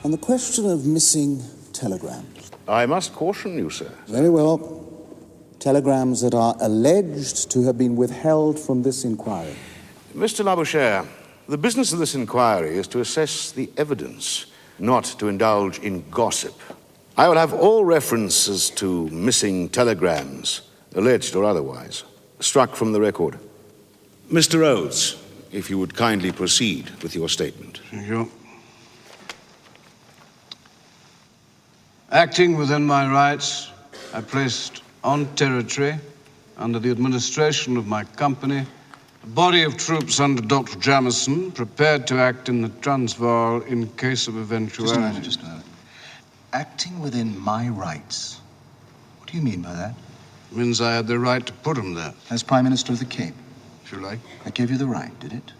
On the question of missing telegrams. I must caution you, sir. Very well. Telegrams that are alleged to have been withheld from this inquiry. Mr. Labouchere, the business of this inquiry is to assess the evidence, not to indulge in gossip. I will have all references to missing telegrams, alleged or otherwise, struck from the record. Mr. Rhodes, if you would kindly proceed with your statement. Thank you. Acting within my rights, I placed on territory, under the administration of my company, a body of troops under Dr. Jamison, prepared to act in the Transvaal in case of eventuality. Just a moment. Acting within my rights. What do you mean by that? It means I had the right to put him there. As Prime Minister of the Cape? If you like. I gave you the right, did it?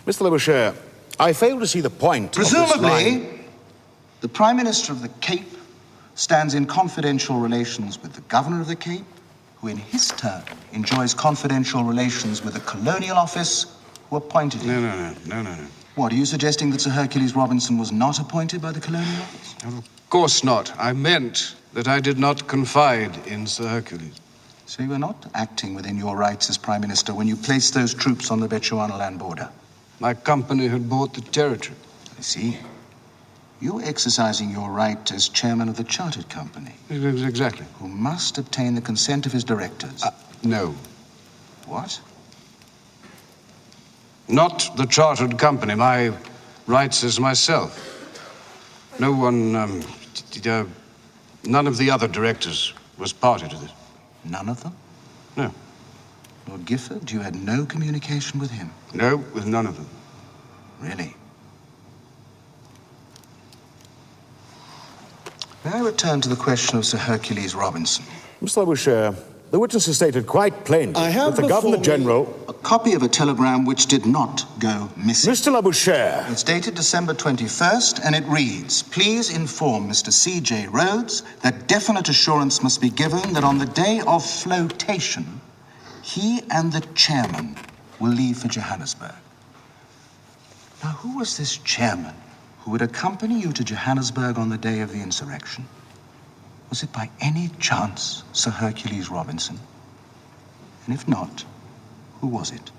Mr. Labouchere, I fail to see the point of this line. Presumably, the Prime Minister of the Cape stands in confidential relations with the Governor of the Cape, who in his turn enjoys confidential relations with the Colonial Office, who appointed him. No. What, are you suggesting that Sir Hercules Robinson was not appointed by the Colonial Office? Of course not. I meant that I did not confide in Sir Hercules. So you were not acting within your rights as Prime Minister when you placed those troops on the Bechuanaland border? My company had bought the territory. I see. You were exercising your right as chairman of the chartered company. Exactly. Who must obtain the consent of his directors. No. What? Not the chartered company. My rights as myself. No one, none of the other directors was party to this. None of them? No. Lord Gifford, you had no communication with him? No, with none of them. Really? May I return to the question of Sir Hercules Robinson? Mr. Labouchere, the witnesses stated quite plainly that the Governor-General... A copy of a telegram which did not go missing. Mr. Labouchere... It's dated December 21st, and it reads, "Please inform Mr. C.J. Rhodes that definite assurance must be given that on the day of flotation, he and the chairman will leave for Johannesburg." Now, who was this chairman who would accompany you to Johannesburg on the day of the insurrection? Was it by any chance Sir Hercules Robinson? And if not, who was it?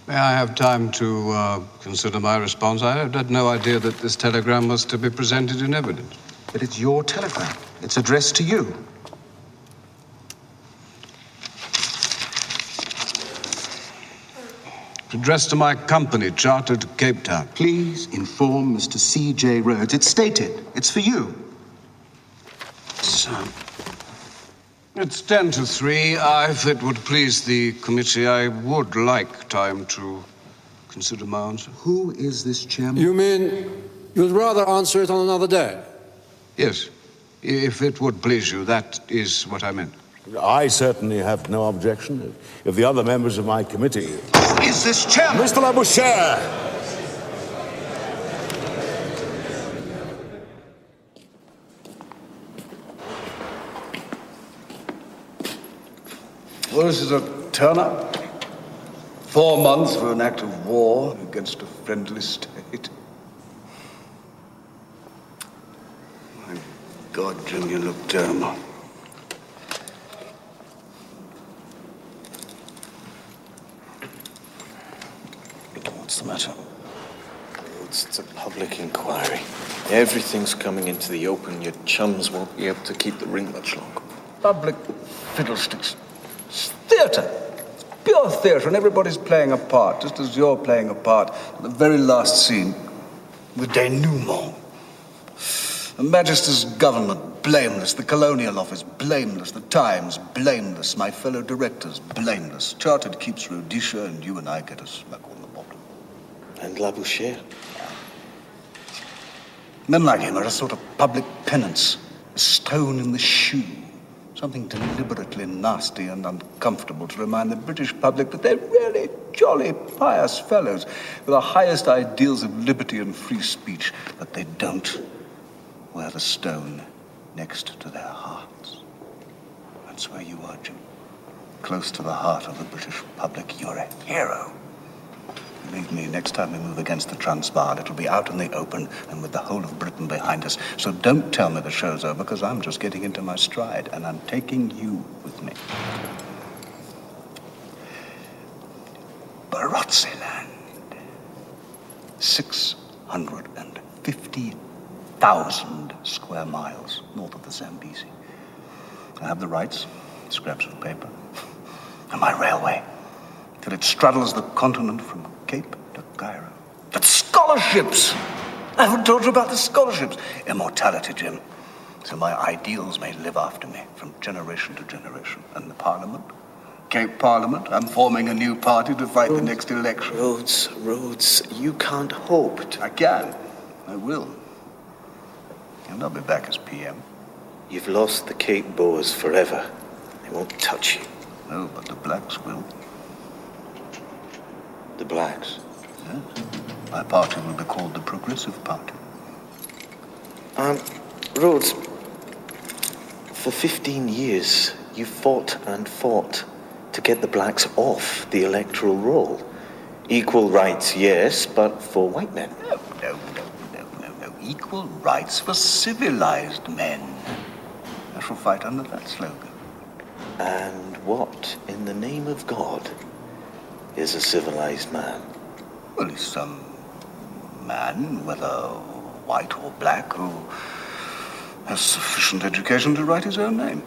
May I have time to consider my response? I had no idea that this telegram was to be presented in evidence. But it's your telegram. It's addressed to you. Addressed to my company, chartered Cape Town. Please inform Mr. C.J. Rhodes. It's stated. It's for you. So, it's 10 to 3. If it would please the committee, I would like time to consider my answer. Who is this chairman? You mean you'd rather answer it on another day? Yes. If it would please you, that is what I meant. I certainly have no objection. If the other members of my committee... Who is this chairman? Mr. Labouchere! Well, this is a turn-up. 4 months for an act of war against a friendly state. My God, Jim, you look terrible. What's the matter? It's a public inquiry. Everything's coming into the open. Your chums won't be able to keep the ring much longer. Public fiddlesticks. It's theatre. It's pure theatre, and everybody's playing a part, just as you're playing a part at the very last scene. The denouement. Her Majesty's government, blameless. The Colonial Office, blameless. The Times, blameless. My fellow directors, blameless. Chartered keeps Rhodesia, and you and I get a smack on the bottom. And Labouchere? Men like him are a sort of public penance. A stone in the shoe. Something deliberately nasty and uncomfortable to remind the British public that they're really jolly, pious fellows with the highest ideals of liberty and free speech, but they don't wear the stone next to their hearts. That's where you are, Jim. Close to the heart of the British public. You're a hero. Believe me, next time we move against the Transvaal, it'll be out in the open and with the whole of Britain behind us. So don't tell me the show's over, because I'm just getting into my stride, and I'm taking you with me. Barotseland. 650,000 square miles north of the Zambezi. I have the rights, scraps of paper, and my railway, till it straddles the continent from Cape to Cairo. But scholarships! I haven't told you about the scholarships. Immortality, Jim. So my ideals may live after me from generation to generation. And the Parliament? Cape Parliament? I'm forming a new party to fight the next election. Rhodes, you can't hope to... I can. I will. And I'll be back as PM. You've lost the Cape Boers forever. They won't touch you. No, but the blacks will. The blacks? Yes. My party will be called the Progressive Party. Rhodes, for 15 years, you fought and fought to get the blacks off the electoral roll. Equal rights, yes, but for white men. No. Equal rights for civilized men. I shall fight under that slogan. And what, in the name of God, is a civilized man? Well, he's some man, whether white or black, who has sufficient education to write his own name,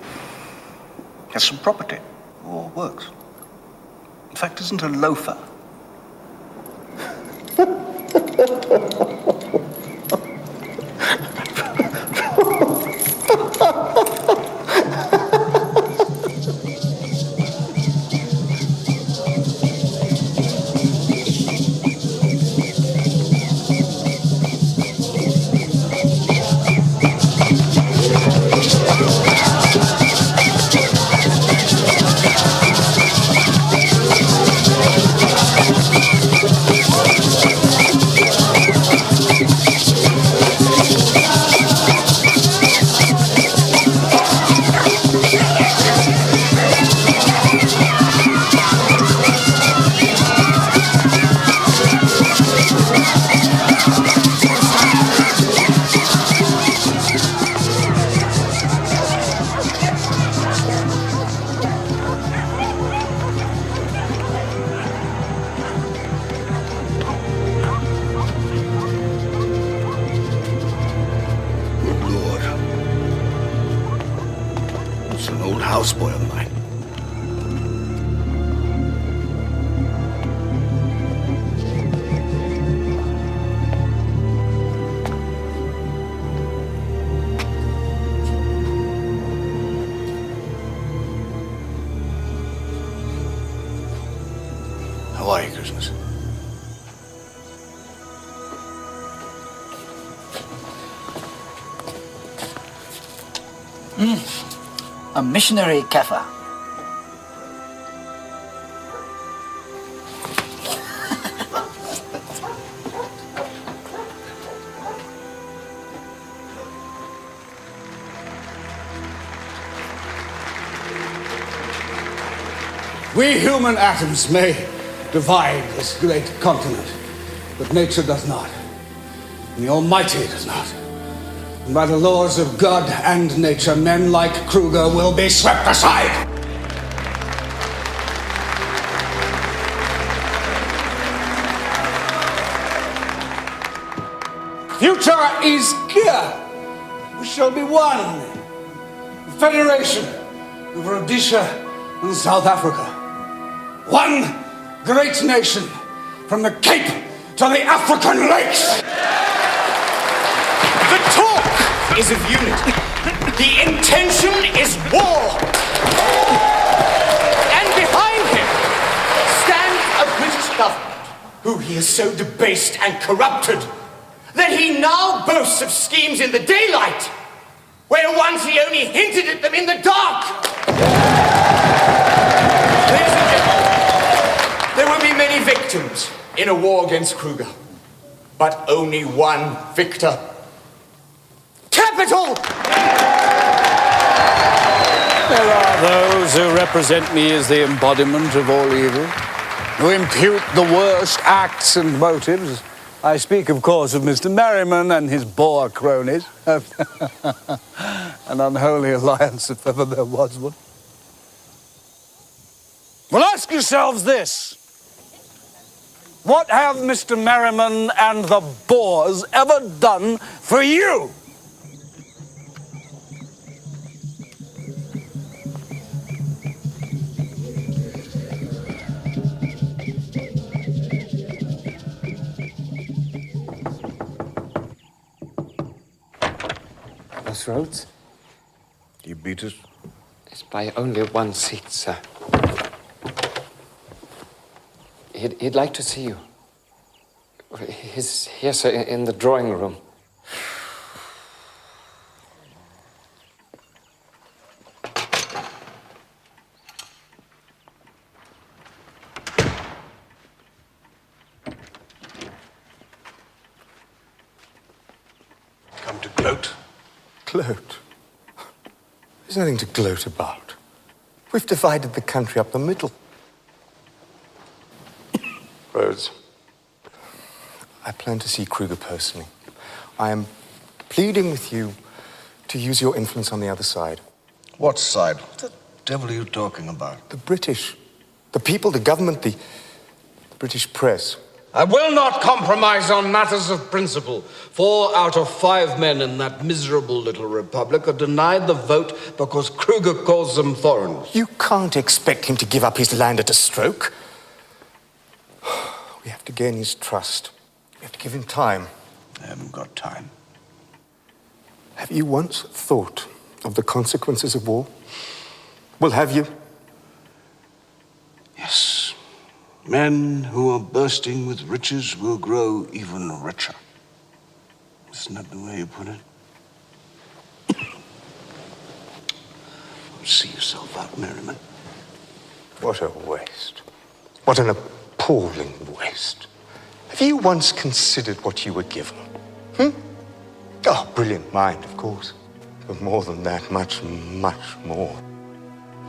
has some property, or works. In fact, isn't a loafer. Houseboy of mine. How are you, Christmas? A missionary Kaffir. We human atoms may divide this great continent, but nature does not. And the Almighty does not. And by the laws of God and nature, men like Kruger will be swept aside. Future is clear. We shall be one. A federation of Rhodesia and South Africa. One great nation from the Cape to the African lakes. The talk is of unity. The intention is war. And behind him stands a British government who he has so debased and corrupted that he now boasts of schemes in the daylight where once he only hinted at them in the dark. Ladies and gentlemen, there will be many victims in a war against Kruger, but only one victor. Capital! There are those who represent me as the embodiment of all evil. who impute the worst acts and motives. I speak, of course, of Mr. Merriman and his Boer cronies. An unholy alliance, if ever there was one. Well, ask yourselves this. What have Mr. Merriman and the Boers ever done for you? Miss Rhodes? You beat us? It's by only 1 seat, sir. He'd like to see you. He's here, sir, in the drawing room. Come to gloat? Gloat? There's nothing to gloat about. We've divided the country up the middle. Rhodes, I plan to see Kruger personally. I am pleading with you to use your influence on the other side. What side? What the devil are you talking about? The British. The people, the government, the British press. I will not compromise on matters of principle. 4 out of 5 men in that miserable little republic are denied the vote because Kruger calls them foreigners. You can't expect him to give up his land at a stroke. We have to gain his trust. We have to give him time. I haven't got time. Have you once thought of the consequences of war? Well, have you? Yes. Men who are bursting with riches will grow even richer. Isn't that the way you put it? See yourself out, Merriman. What a waste. What an appalling waste. Have you once considered what you were given? Oh, brilliant mind, of course. But more than that, much, much more.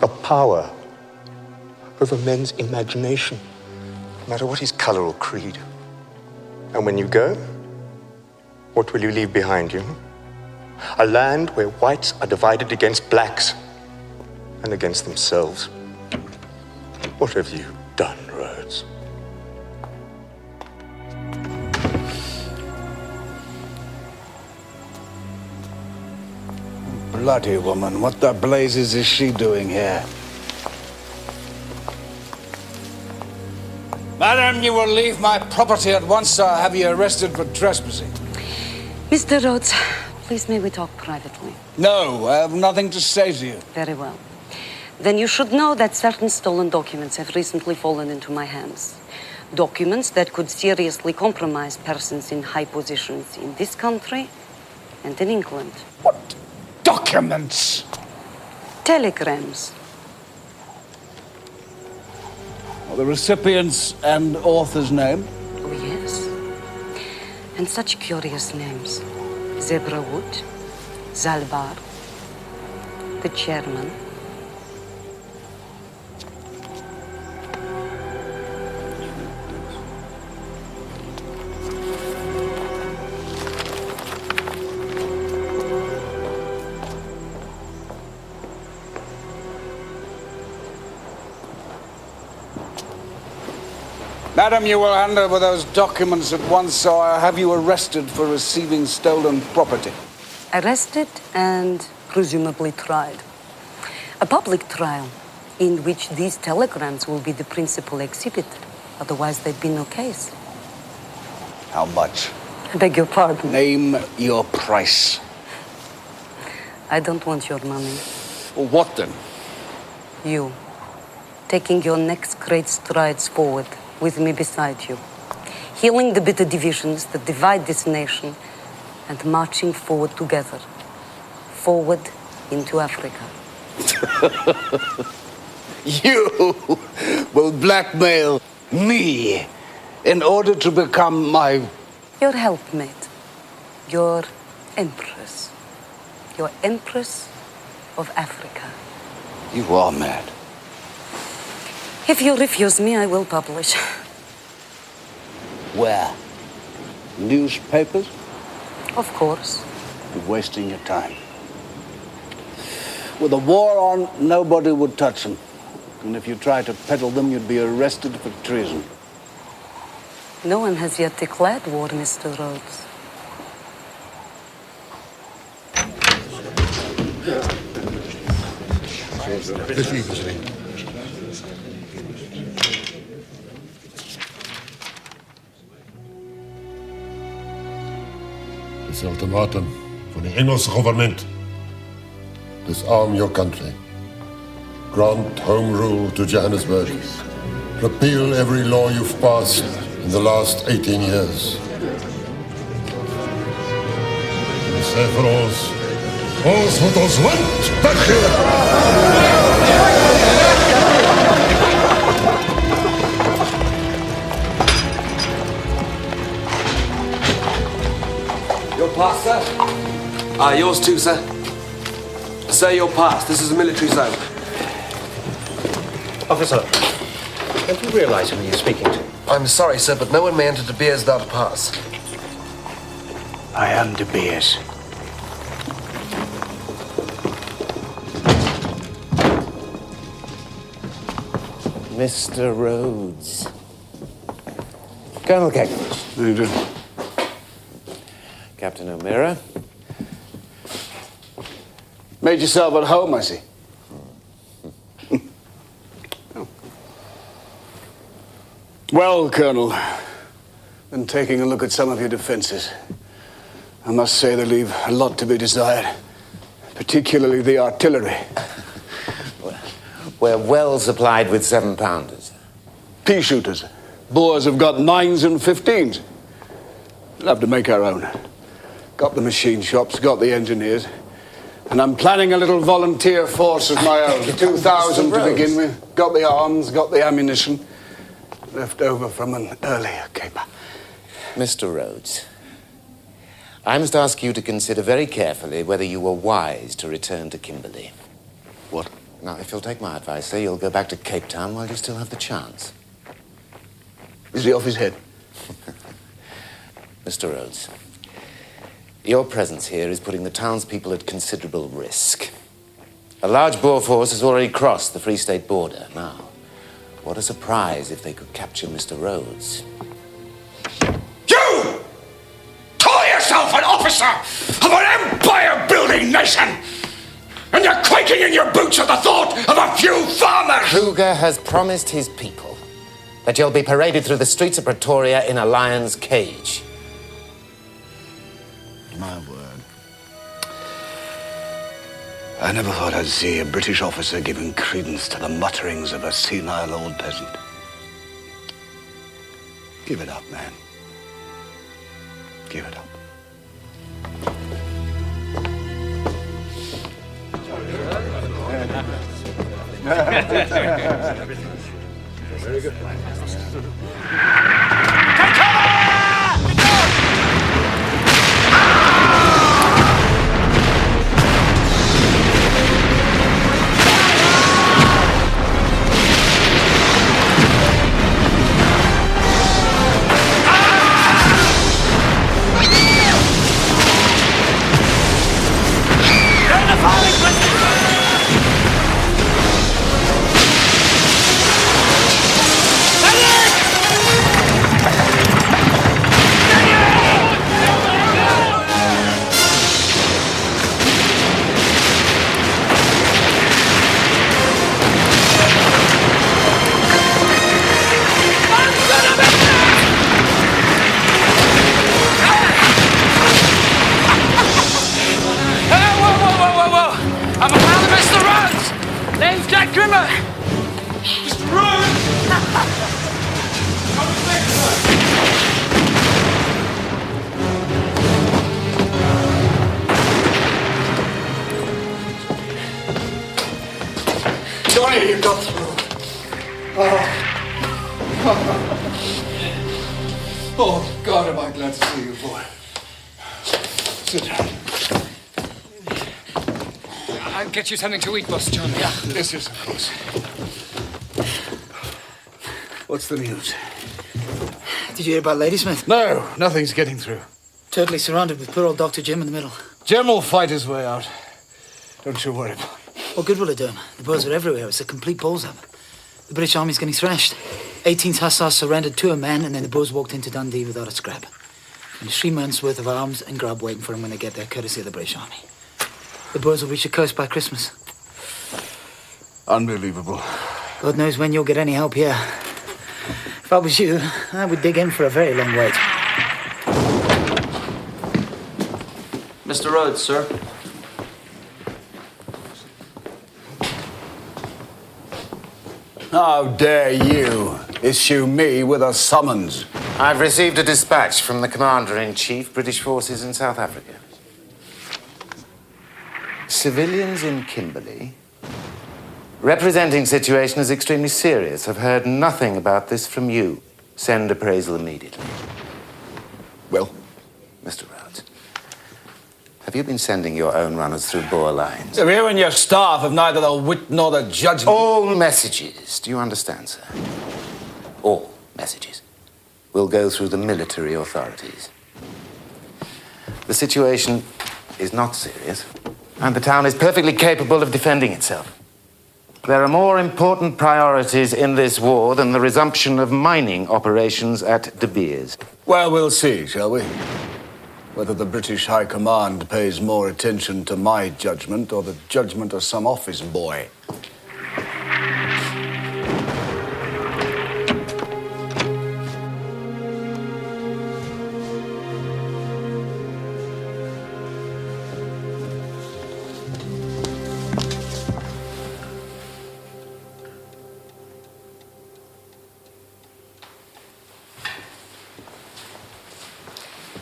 The power over men's imagination, no matter what his color or creed. And when you go, what will you leave behind you? A land where whites are divided against blacks and against themselves. What have you done, Rhodes? Bloody woman, what the blazes is she doing here? Madam, you will leave my property at once, or I'll have you arrested for trespassing. Mr. Rhodes, please may we talk privately? No, I have nothing to say to you. Very well. Then you should know that certain stolen documents have recently fallen into my hands. Documents that could seriously compromise persons in high positions in this country and in England. What documents? Telegrams. Well, the recipient's and author's name? Oh, yes. And such curious names. Zebra Wood, Zalvar, the chairman. Madam, you will hand over those documents at once, or I'll have you arrested for receiving stolen property. Arrested and presumably tried. A public trial in which these telegrams will be the principal exhibit. Otherwise, there'd be no case. How much? I beg your pardon. Name your price. I don't want your money. Well, what then? You. Taking your next great strides forward with me beside you. Healing the bitter divisions that divide this nation and marching forward together. Forward into Africa. You will blackmail me in order to become my... Your helpmate. Your empress. Your empress of Africa. You are mad. If you refuse me, I will publish. Where? Newspapers? Of course. You're wasting your time. With a war on, nobody would touch them. And if you try to peddle them, you'd be arrested for treason. No one has yet declared war, Mr. Rhodes. Dis ultimatum van die Engelse government. Disarm your country. Grant home rule to Johannesburg. Repeal every law you've passed in the last 18 years. En sê vir ons moet ons land weggee. Your pass, sir? Yours too, sir. Sir, your pass. This is a military zone. Officer, don't you realize who you're speaking to? I'm sorry, sir, but no one may enter De Beers without a pass. I am De Beers. Mr. Rhodes. Colonel Cavendish. How you doing? Captain O'Meara. Made yourself at home, I see. Well, Colonel, been taking a look at some of your defenses. I must say they leave a lot to be desired, particularly the artillery. We're well supplied with 7-pounders. Pea shooters. Boers have got 9s and 15s. We'll have to make our own. Got the machine shops, got the engineers, and I'm planning a little volunteer force of my own. 2,000 to begin with. Got the arms, got the ammunition. Left over from an earlier caper. Mr. Rhodes, I must ask you to consider very carefully whether you were wise to return to Kimberley. What? Now, if you'll take my advice, sir, you'll go back to Cape Town while you still have the chance. Is he off his head? Mr. Rhodes, your presence here is putting the townspeople at considerable risk. A large Boer force has already crossed the Free State border. Now, what a surprise if they could capture Mr. Rhodes. You! Call yourself an officer of an empire-building nation! And you're quaking in your boots at the thought of a few farmers! Kruger has promised his people that you'll be paraded through the streets of Pretoria in a lion's cage. My word. I never thought I'd see a British officer giving credence to the mutterings of a senile old peasant. Give it up, man. Give it up. Very good. Johnny, you got through. Oh, God, am I glad to see you, boy. Sit down. I'll get you something to eat, Boss John. Yeah, this is, of course. What's the news? Did you hear about Ladysmith? No, nothing's getting through. Totally surrounded with poor old Dr. Jim in the middle. Jim will fight his way out. Don't you worry about it. What good will it do him? The Boers are everywhere. It's a complete balls up. The British Army's getting thrashed. 18th Hussars surrendered to a man, and then the Boers walked into Dundee without a scrap. And 3 months' worth of arms and grub waiting for them when they get there, courtesy of the British Army. The Boers will reach the coast by Christmas. Unbelievable. God knows when you'll get any help here. If I was you, I would dig in for a very long wait. Mr. Rhodes, sir. How dare you issue me with a summons? I've received a dispatch from the Commander-in-Chief, British Forces in South Africa. Civilians in Kimberley, representing situation as extremely serious, have heard nothing about this from you. Send appraisal immediately. Well? Mr. Rhodes, have you been sending your own runners through Boer lines? You and your staff have neither the wit nor the judgment. All messages, do you understand, sir? All messages will go through the military authorities. The situation is not serious, and the town is perfectly capable of defending itself. There are more important priorities in this war than the resumption of mining operations at De Beers. Well, we'll see, shall we? Whether the British High Command pays more attention to my judgment or the judgment of some office boy.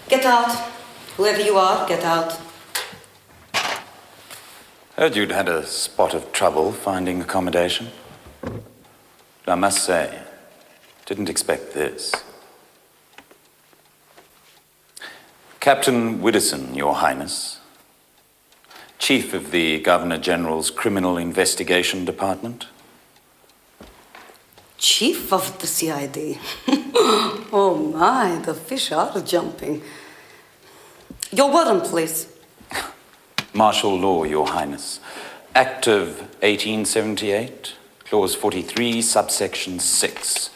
Get out. Whoever you are, get out. Heard you'd had a spot of trouble finding accommodation. I must say, didn't expect this. Captain Widdowson, Your Highness, Chief of the Governor-General's Criminal Investigation Department. Chief of the CID. Oh my, the fish are jumping. Your warrant, please. Martial law, Your Highness. Act of 1878, Clause 43, subsection 6.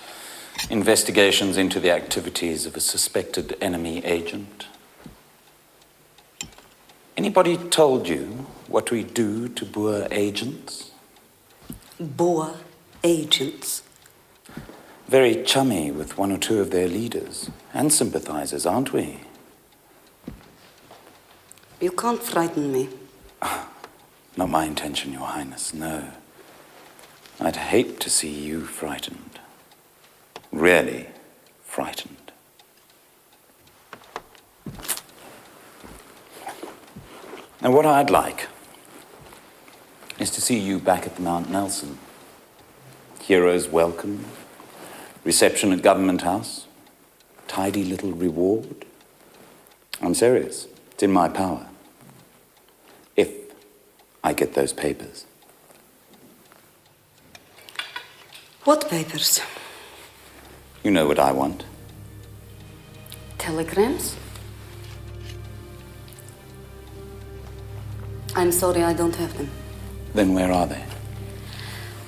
Investigations into the activities of a suspected enemy agent. Anybody told you what we do to Boer agents? Boer agents? Very chummy with one or two of their leaders and sympathizers, aren't we? You can't frighten me. Not my intention, Your Highness, no. I'd hate to see you frightened. Really frightened. Now, what I'd like is to see you back at the Mount Nelson. Heroes welcome, reception at Government House, tidy little reward. I'm serious. It's in my power. If I get those papers. What papers? You know what I want. Telegrams? I'm sorry, I don't have them. Then where are they?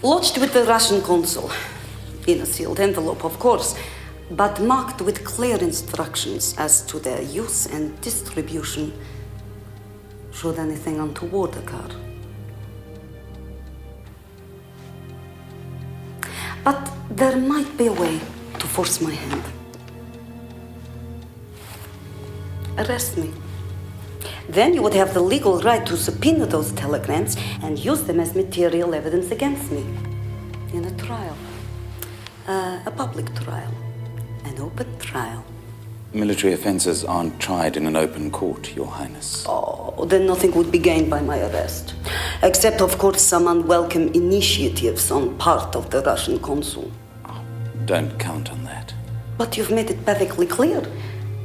Lodged with the Russian consul. In a sealed envelope, of course, but marked with clear instructions as to their use and distribution should anything untoward occur. But there might be a way to force my hand. Arrest me. Then you would have the legal right to subpoena those telegrams and use them as material evidence against me in a trial. A public trial. An open trial. Military offences aren't tried in an open court, Your Highness. Oh, then nothing would be gained by my arrest. Except, of course, some unwelcome initiatives on part of the Russian consul. Don't count on that. But you've made it perfectly clear.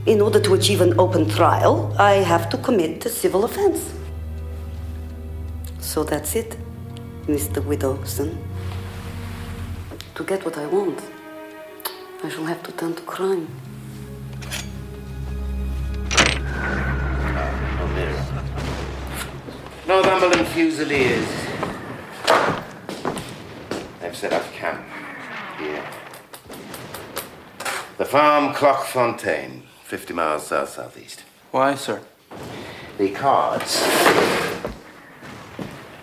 In order to achieve an open trial, I have to commit a civil offense. So that's it, Mr. Widdowson. To get what I want, I shall have to turn to crime. Northumberland Fusiliers. They've set up camp here. The farm Clochfontaine, 50 miles south-southeast. Why, sir? Because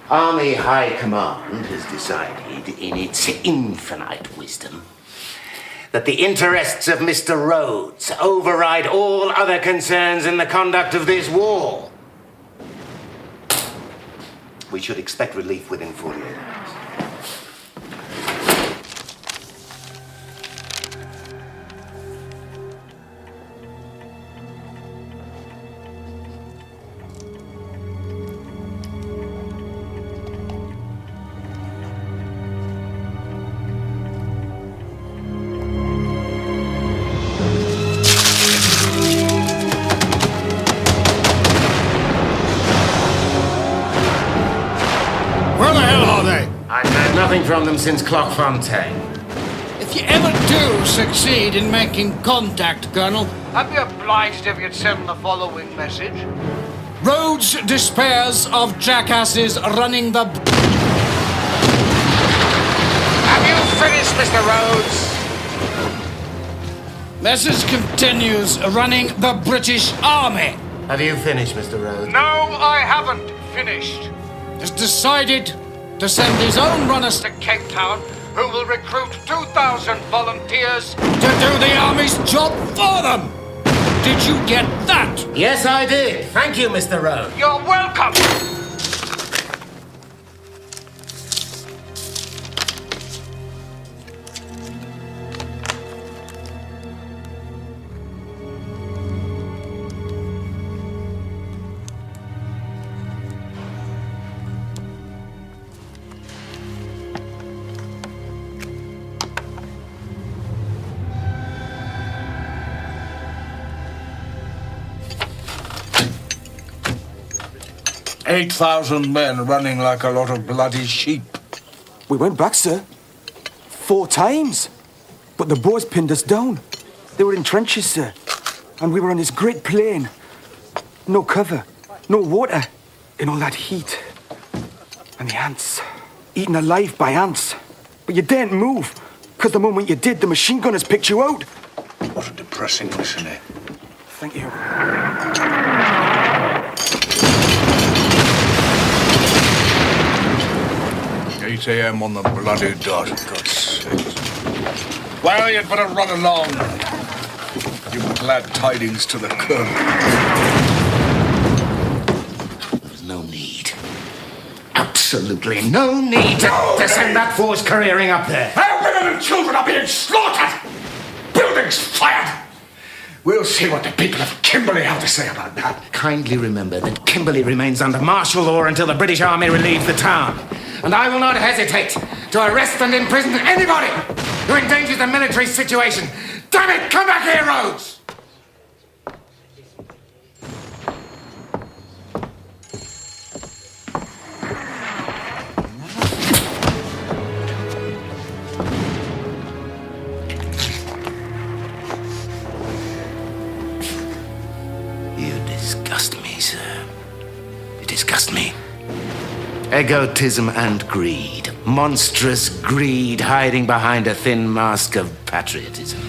Army High Command has decided, in its infinite wisdom, that the interests of Mr. Rhodes override all other concerns in the conduct of this war. We should expect relief within 48 hours. Nothing from them since Clochfontaine. If you ever do succeed in making contact, Colonel, I'd be obliged if you'd send the following message. Rhodes despairs of jackasses running the... Have you finished, Mr. Rhodes? Message continues, running the British Army. Have you finished, Mr. Rhodes? No, I haven't finished. Has decided to send his own runners to Cape Town, who will recruit 2,000 volunteers to do the Army's job for them. Did you get that? Yes, I did. Thank you, Mr. Rhodes. You're welcome. 8,000 men running like a lot of bloody sheep. We went back, sir. 4 times. But the Boers pinned us down. They were in trenches, sir. And we were on this great plain. No cover, no water, in all that heat. And the ants. Eaten alive by ants. But you daren't move, because the moment you did, the machine gunners picked you out. What a depressing mission, eh? Thank you. 8 a.m. on the bloody dot, God's sake. Well, you'd better run along. Give glad tidings to the Colonel. There's no need. Absolutely no need to send that force careering up there. Our women and children are being slaughtered! Buildings fired! We'll see what the people of Kimberley have to say about that. Kindly remember that Kimberley remains under martial law until the British Army relieves the town. And I will not hesitate to arrest and imprison anybody who endangers the military situation. Damn it, come back here, Rhodes! You disgust me, sir. You disgust me. Egotism and greed. Monstrous greed hiding behind a thin mask of patriotism.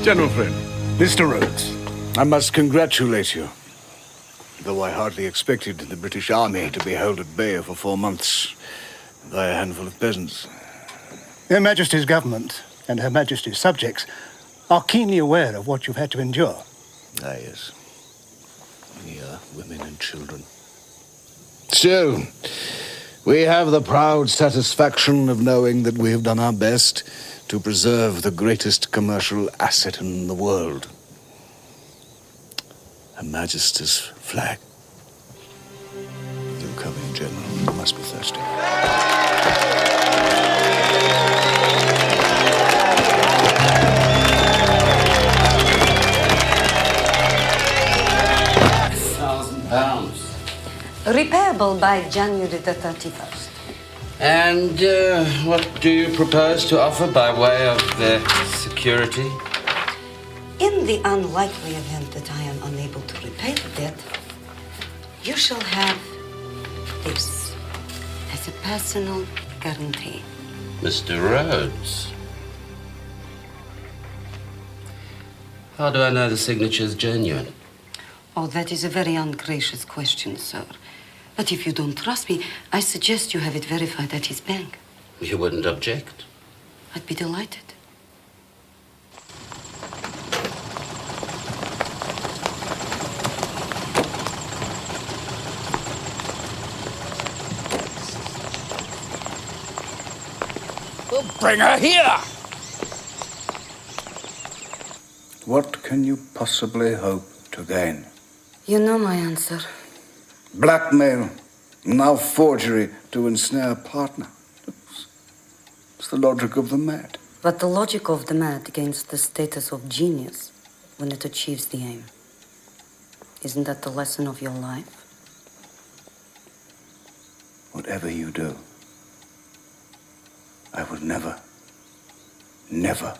General friend, Mr. Rhodes, I must congratulate you. Though I hardly expected the British Army to be held at bay for 4 months by a handful of peasants. Her Majesty's government and Her Majesty's subjects are keenly aware of what you've had to endure. Ah, yes. We are women and children. Still, we have the proud satisfaction of knowing that we have done our best to preserve the greatest commercial asset in the world. Her Majesty's flag. You're coming, General. You must be thirsty. £1,000. Repairable by January the 31st. And what do you propose to offer by way of security? In the unlikely event that I am unable to repay the debt, you shall have this as a personal guarantee. Mr. Rhodes. How do I know the signature's genuine? Oh, that is a very ungracious question, sir. But if you don't trust me, I suggest you have it verified at his bank. You wouldn't object? I'd be delighted. Well, bring her here! What can you possibly hope to gain? You know my answer. Blackmail, now forgery to ensnare a partner. It's the logic of the mad. But the logic of the mad gains the status of genius when it achieves the aim. Isn't that the lesson of your life? Whatever you do, I will never, never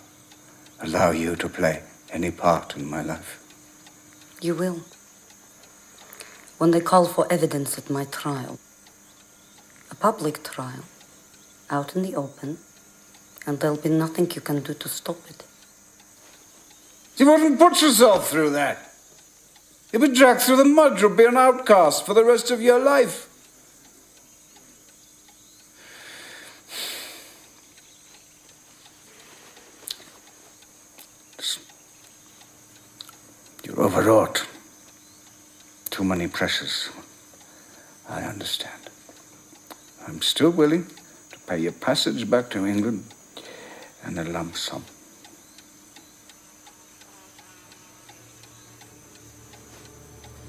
allow you to play any part in my life. You will. When they call for evidence at my trial. A public trial, out in the open, and there'll be nothing you can do to stop it. You wouldn't put yourself through that. You'll be dragged through the mud. You'll be an outcast for the rest of your life. You're overwrought. Too many pressures. I understand. I'm still willing to pay your passage back to England and a lump sum.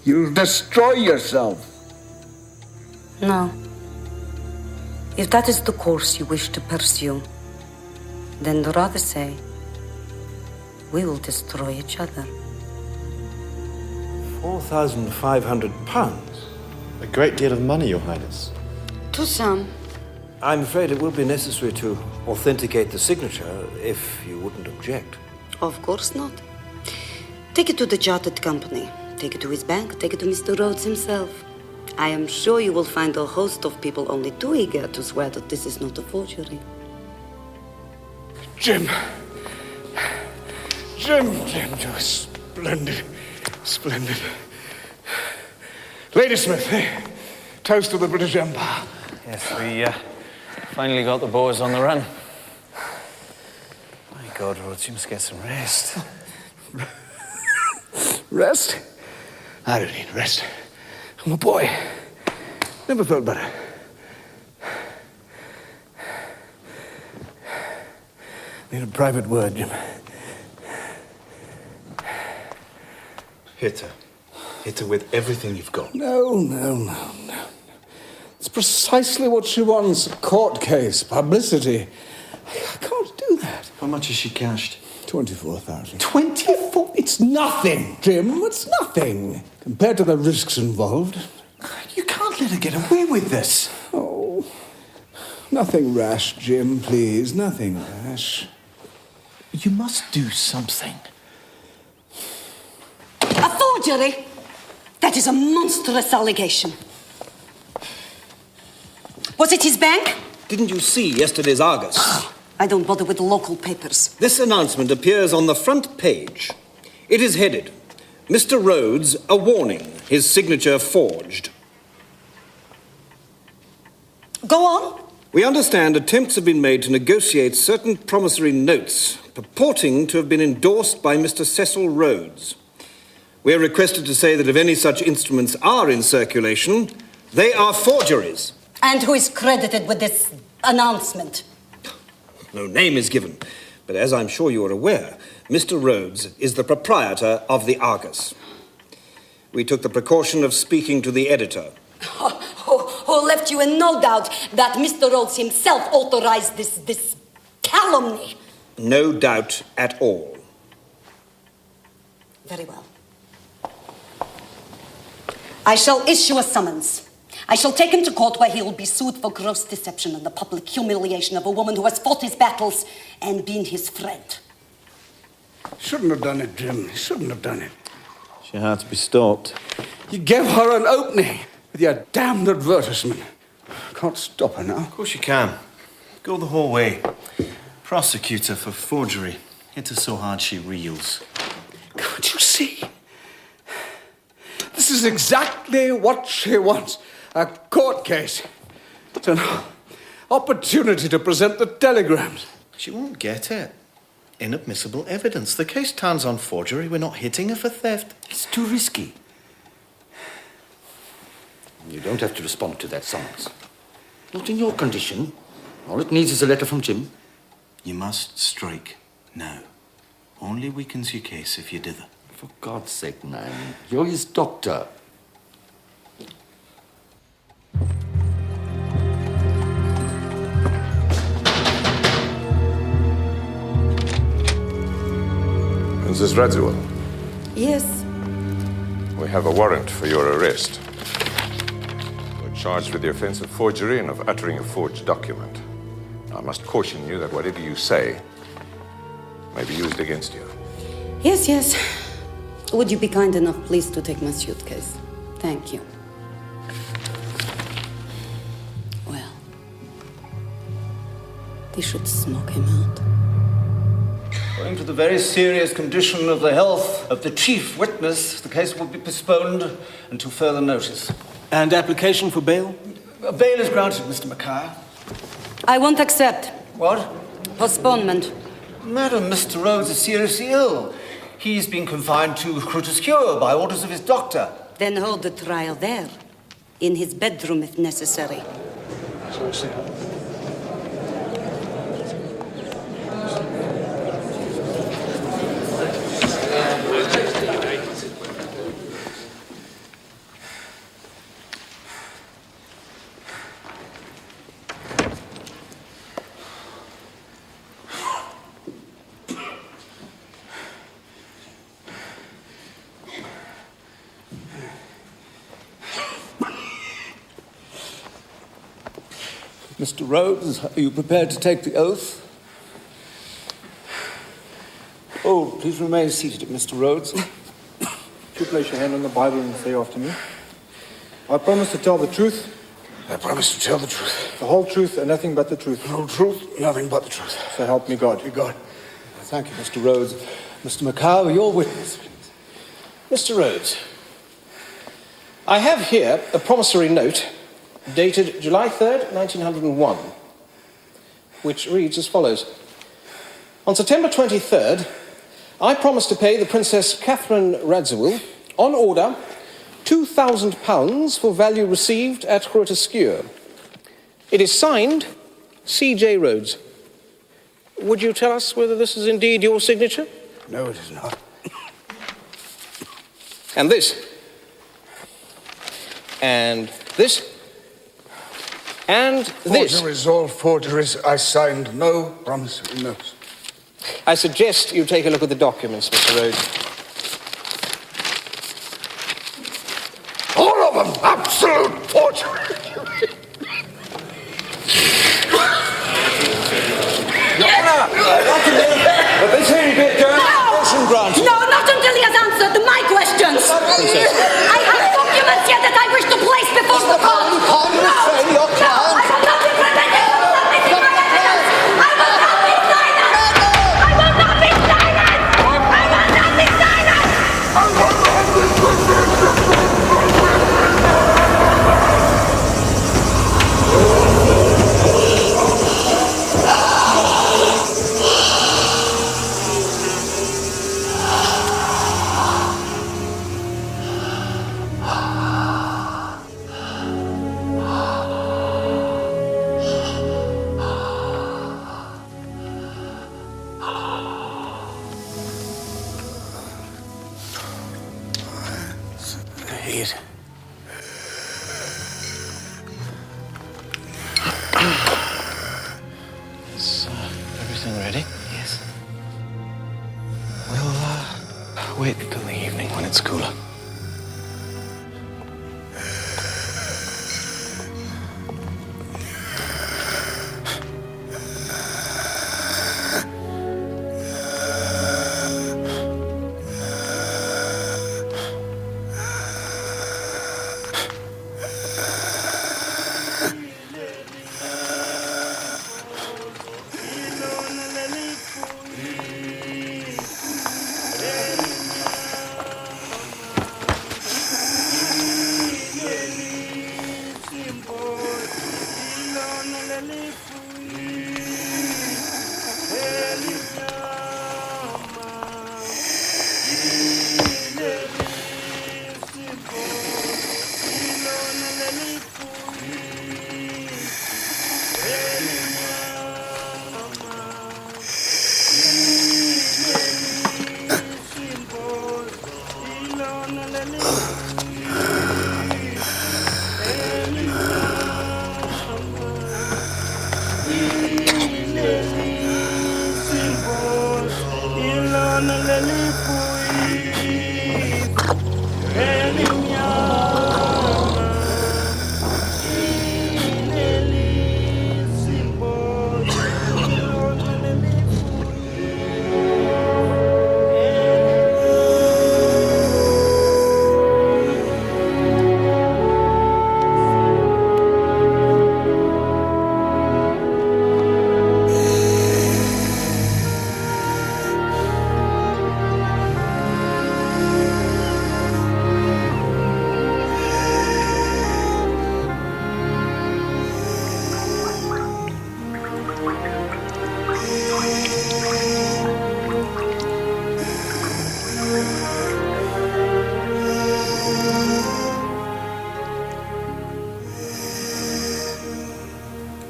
You'll destroy yourself. No. If that is the course you wish to pursue, then rather say, we will destroy each other. £4,500? A great deal of money, Your Highness. To some. I'm afraid it will be necessary to authenticate the signature, if you wouldn't object. Of course not. Take it to the chartered company. Take it to his bank. Take it to Mr. Rhodes himself. I am sure you will find a host of people only too eager to swear that this is not a forgery. Jim, you're splendid. Splendid. Ladysmith, toast to the British Empire. Yes, we finally got the Boers on the run. My God, Rhodes, you must get some rest. Rest? I don't need rest. I'm a boy. Never felt better. Need a private word, Jim. Hit her. Hit her with everything you've got. No. It's precisely what she wants. A court case, publicity. I can't do that. How much has she cashed? 24,000. 24? It's nothing, Jim. It's nothing. Compared to the risks involved. You can't let her get away with this. Oh, nothing rash, Jim, please. Nothing rash. You must do something. A forgery? That is a monstrous allegation. Was it his bank? Didn't you see yesterday's Argus? I don't bother with local papers. This announcement appears on the front page. It is headed, Mr. Rhodes, a warning, his signature forged. Go on. We understand attempts have been made to negotiate certain promissory notes purporting to have been endorsed by Mr. Cecil Rhodes. We are requested to say that if any such instruments are in circulation, they are forgeries. And who is credited with this announcement? No name is given, but as I'm sure you are aware, Mr. Rhodes is the proprietor of the Argus. We took the precaution of speaking to the editor. Who left you in no doubt that Mr. Rhodes himself authorized this calumny? No doubt at all. Very well. I shall issue a summons. I shall take him to court where he will be sued for gross deception and the public humiliation of a woman who has fought his battles and been his friend. Shouldn't have done it, Jim. Shouldn't have done it. She had to be stopped. You gave her an opening with your damned advertisement. Can't stop her now. Of course you can. Go the whole way. Prosecute her for forgery. Hit her so hard she reels. Can't you see? This is exactly what she wants. A court case. It's an opportunity to present the telegrams. She won't get it. Inadmissible evidence. The case turns on forgery. We're not hitting her for theft. It's too risky. You don't have to respond to that summons. Not in your condition. All it needs is a letter from Jim. You must strike now. Only weakens your case if you dither. For God's sake, man. You're his doctor. Mrs. Rhodes, Yes. we have a warrant for your arrest. You're charged with the offense of forgery and of uttering a forged document. I must caution you that whatever you say may be used against you. Yes, yes. Would you be kind enough, please, to take my suitcase? Thank you. Well, they should smoke him out. Owing to the very serious condition of the health of the chief witness, the case will be postponed until further notice. And application for bail? Bail is granted, Mr. Mackay. I won't accept. What? Postponement. Madam, Mr. Rhodes is seriously ill. He's been confined to Crutus Cure by orders of his doctor. Then hold the trial there, in his bedroom if necessary. Mr. Rhodes, are you prepared to take the oath? Oh, please remain seated, Mr. Rhodes. Would you place your hand on the Bible and say after me? I promise to tell the truth. I promise to tell the truth. The whole truth and nothing but the truth. The whole truth, nothing but the truth. So help me God. You God. Thank you, Mr. Rhodes. Mr. Mackay, your witness, please. Mr. Rhodes, I have here a promissory note dated July 3rd, 1901, which reads as follows. On September 23rd, I promised to pay the Princess Catherine Radziwill, on order, £2,000 for value received at Grotescure. It is signed, C.J. Rhodes. Would you tell us whether this is indeed your signature? No, it is not. And this. And this. And this. Forgeries, all forgeries. I signed no promissory notes. I suggest you take a look at the documents, Mr. Rhodes. All of them absolute forgery. Your Honor, but this hearing be adjourned. Motion granted. No, not until he has answered my questions. Princess. I have documents here that I wish to place before the court. You can't say your client. I will not be prevented from submitting my evidence. I will not be Please. Is everything ready? Yes. We'll wait until the evening when it's cooler.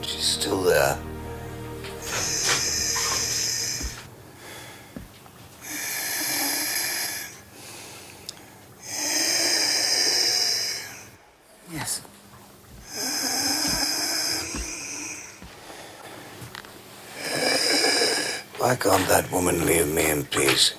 She's still there. Yes. Why can't that woman leave me in peace?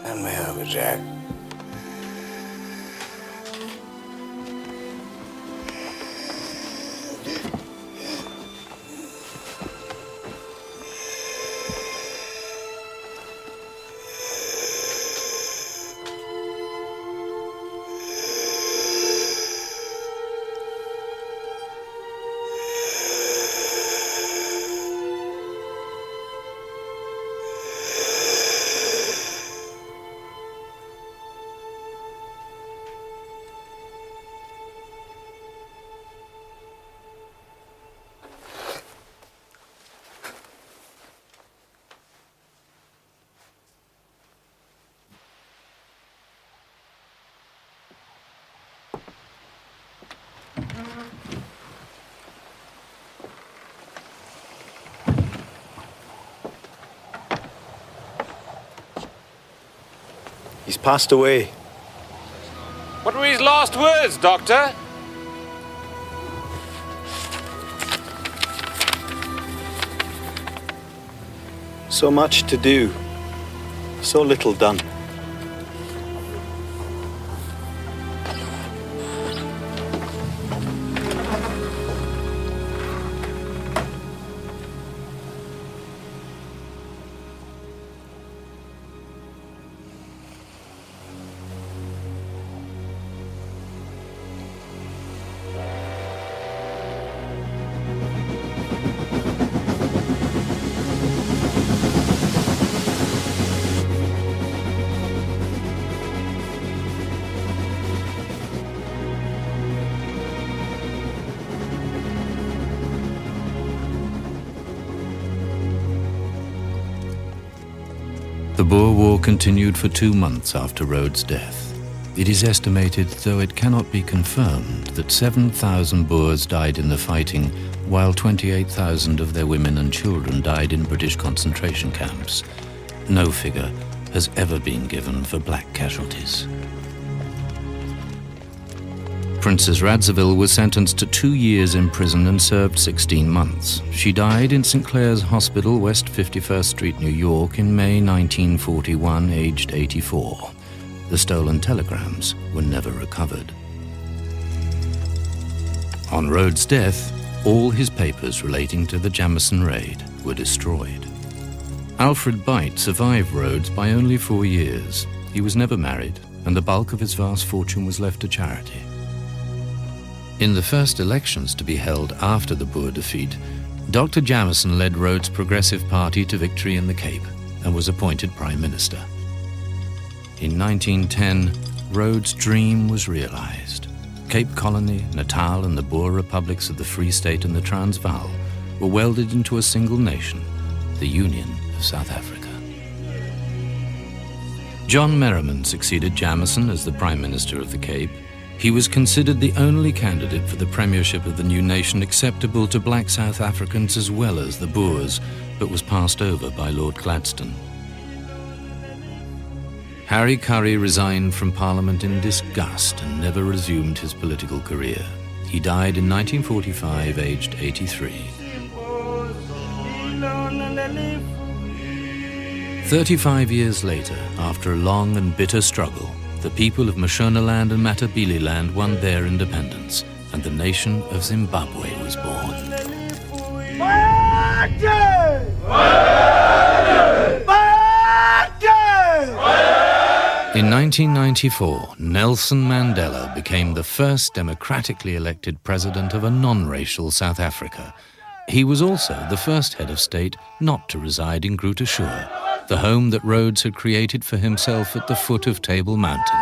Hand me over, Jack. He's passed away. What were his last words, Doctor? So much to do, so little done. The Boer War continued for 2 months after Rhodes' death. It is estimated, though it cannot be confirmed, that 7,000 Boers died in the fighting, while 28,000 of their women and children died in British concentration camps. No figure has ever been given for black casualties. Princess Radziwill was sentenced to 2 years in prison and served 16 months. She died in St. Clair's Hospital, West 51st Street, New York, in May 1941, aged 84. The stolen telegrams were never recovered. On Rhodes' death, all his papers relating to the Jameson raid were destroyed. Alfred Beit survived Rhodes by only 4 years. He was never married, and the bulk of his vast fortune was left to charity. In the first elections to be held after the Boer defeat, Dr. Jameson led Rhodes' Progressive Party to victory in the Cape and was appointed Prime Minister. In 1910, Rhodes' dream was realized. Cape Colony, Natal, and the Boer republics of the Free State and the Transvaal were welded into a single nation, the Union of South Africa. John Merriman succeeded Jameson as the Prime Minister of the Cape. He was considered the only candidate for the premiership of the new nation acceptable to black South Africans as well as the Boers, but was passed over by Lord Gladstone. Harry Curry resigned from Parliament in disgust and never resumed his political career. He died in 1945, aged 83. 35 years later, after a long and bitter struggle, the people of Mashonaland and Matabeleland won their independence, and the nation of Zimbabwe was born. In 1994, Nelson Mandela became the first democratically elected president of a non-racial South Africa. He was also the first head of state not to reside in Groote Schuur, the home that Rhodes had created for himself at the foot of Table Mountain.